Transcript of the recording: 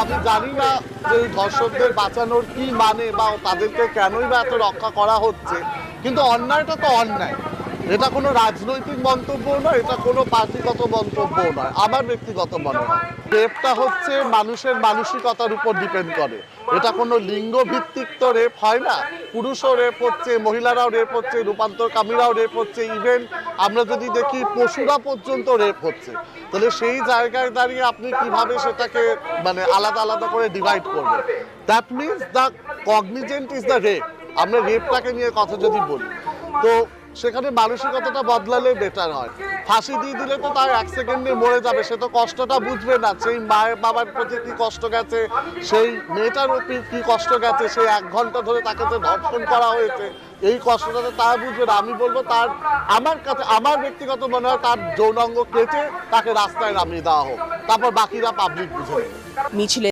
আমি জানি না যে এই ধর্ষকদের বাঁচানোর কি মানে বা তাদেরকে কেনই বা এত রক্ষা করা হচ্ছে, কিন্তু অন্যায়টা তো অন্যায়। এটা কোনো রাজনৈতিক মন্তব্য নয়, এটা কোনো পার্টিগত মন্তব্য নয়, আমার ব্যক্তিগত মনে হয়। রেপটা হচ্ছে মানুষের মানসিকতার উপর ডিপেন্ড করে। এটা কোনো লিঙ্গ ভিত্তিক তো রেপ হয় না। পুরুষও রেপ হচ্ছে, মহিলারাও রেপ হচ্ছে, রূপান্তরকামীরাও রেপ হচ্ছে, ইভেন আমরা যদি দেখি পশুরা পর্যন্ত রেপ হচ্ছে। তাহলে সেই জায়গায় দাঁড়িয়ে আপনি কিভাবে সেটাকে মানে আলাদা আলাদা করে ডিভাইড করবেন? That means the Cognizant is the rape. আমরা রেপটাকে নিয়ে কথা যদি বলি, তো সেখানে মানসিকতাটা বদলালে বেটার হয়। ফাঁসি দিয়ে দিলে তো তার 1 সেকেন্ডে মরে যাবে, সে তো কষ্টটা বুঝবে না। সেই মায়ের বাবার প্রতি কি কষ্ট গেছে, সেই মেয়েটার প্রতি কি কষ্ট গেছে, সেই 1 ঘন্টা ধরে তাকে যে ধর্ষণ করা হয়েছে, এই কষ্টটা তো তারা বুঝবে না। আমি বলবো তার, আমার কাছে, আমার ব্যক্তিগত মনে হয় তার যৌনাঙ্গ কেটে তাকে রাস্তায় নামিয়ে দেওয়া হোক, তারপর বাকিরা পাবলিক বুঝে নেবে। মিছিলে